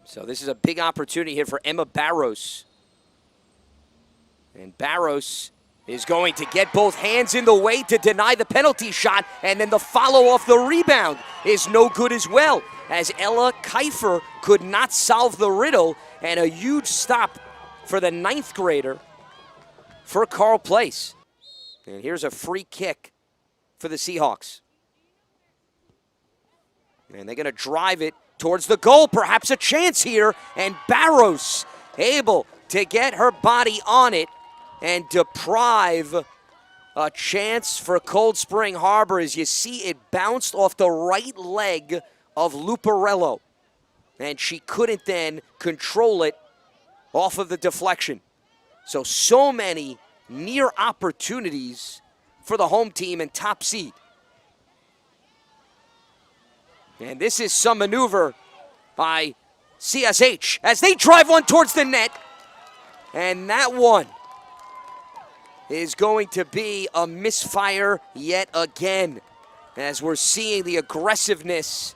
So this is a big opportunity here for Emma Barros. And Barros is going to get both hands in the way to deny the penalty shot, and then the follow off the rebound is no good as well, as Ella Kiefer could not solve the riddle, and a huge stop for the 9th grader for Carle Place. And here's a free kick for the Seahawks. And they're going to drive it towards the goal, perhaps a chance here, and Barros able to get her body on it and deprive a chance for Cold Spring Harbor. As you see, it bounced off the right leg of Luparello, and she couldn't then control it off of the deflection. So many near opportunities for the home team and top seed. And this is some maneuver by CSH as they drive one towards the net. And that one is going to be a misfire yet again, as we're seeing the aggressiveness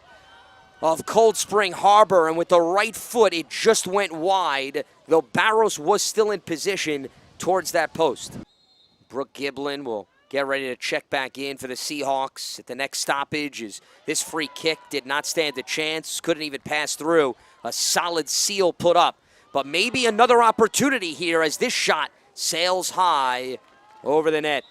of Cold Spring Harbor, and with the right foot, it just went wide, though Barros was still in position towards that post. Brooke Giblin will get ready to check back in for the Seahawks at the next stoppage, as this free kick did not stand a chance, couldn't even pass through. A solid seal put up, but maybe another opportunity here as this shot sails high over the net.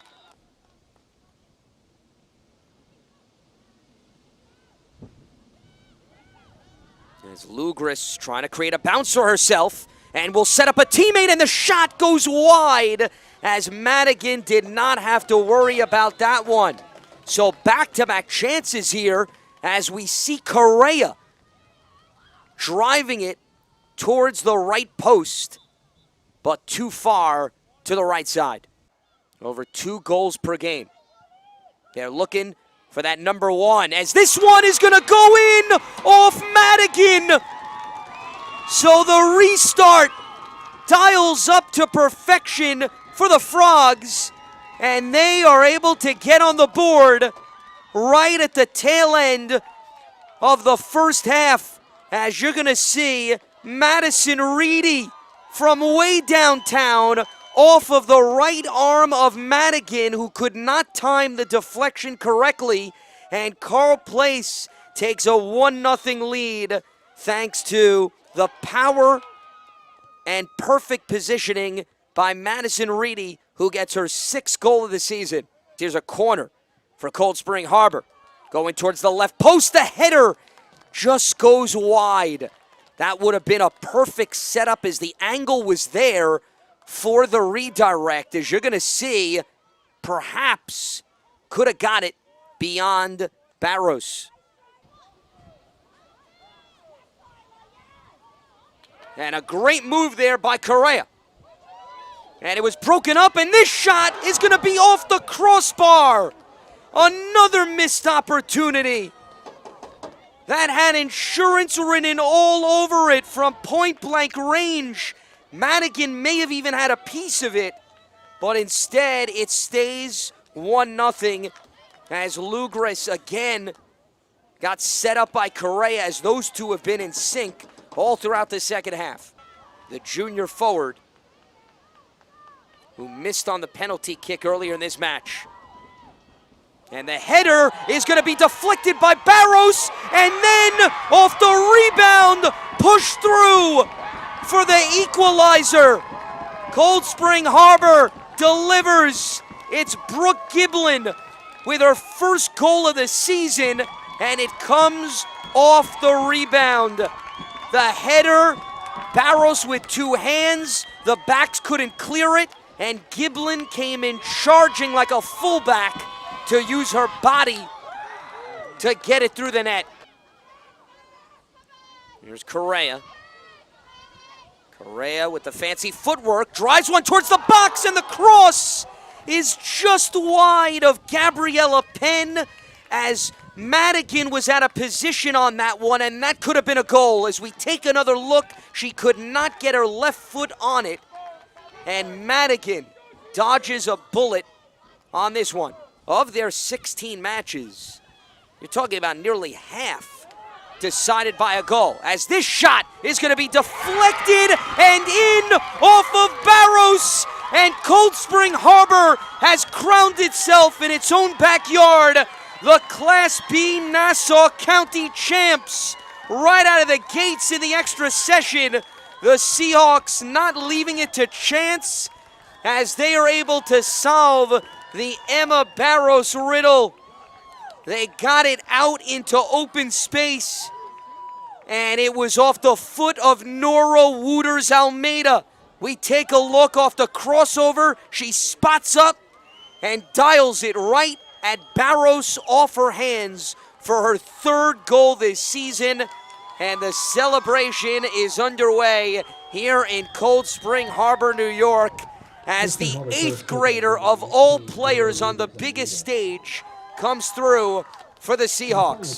As Lugris trying to create a bouncer herself and will set up a teammate, and the shot goes wide as Madigan did not have to worry about that one. So back-to-back chances here as we see Correa driving it towards the right post, but too far to the right side. Over 2 goals per game. They're looking for that number 1, as this one is going to go in off Madigan. So the restart dials up to perfection for the Frogs, and they are able to get on the board right at the tail end of the first half, as you're going to see Madison Reedy from way downtown off of the right arm of Madigan, who could not time the deflection correctly, and Carle Place takes a 1-0 lead thanks to the power and perfect positioning by Madison Reedy, who gets her 6th goal of the season. Here's a corner for Cold Spring Harbor. Going towards the left post, the header just goes wide. That would have been a perfect setup as the angle was there for the redirect, as you're going to see, perhaps could have got it beyond Barros. And a great move there by Correa. And it was broken up, and this shot is going to be off the crossbar. Another missed opportunity. That had insurance written all over it from point-blank range. Madigan may have even had a piece of it, but instead it stays 1-0 as Lugris again got set up by Correa, as those two have been in sync all throughout the second half. The junior forward who missed on the penalty kick earlier in this match. And the header is going to be deflected by Barros, and then off the rebound, pushed through for the equalizer. Cold Spring Harbor delivers. It's Brooke Giblin with her first goal of the season, and it comes off the rebound. The header, Barros with 2 hands, the backs couldn't clear it, and Giblin came in charging like a fullback to use her body to get it through the net. Here's Correa. Correa with the fancy footwork, drives one towards the box, and the cross is just wide of Gabriella Penn, as Madigan was out of position on that one, and that could have been a goal. As we take another look, she could not get her left foot on it, and Madigan dodges a bullet on this one. Of their 16 matches, you're talking about nearly half decided by a goal, as this shot is going to be deflected and in off of Barros, and Cold Spring Harbor has crowned itself in its own backyard the Class B Nassau County champs. Right out of the gates in the extra session, the Seahawks not leaving it to chance as they are able to solve the Emma Barros riddle. They got it out into open space, and it was off the foot of Nora Wooters Almeida. We take a look off the crossover. She spots up and dials it right at Barros off her hands for her third goal this season. And the celebration is underway here in Cold Spring Harbor, New York, as the 8th grader of all players on the biggest stage comes through for the Seahawks.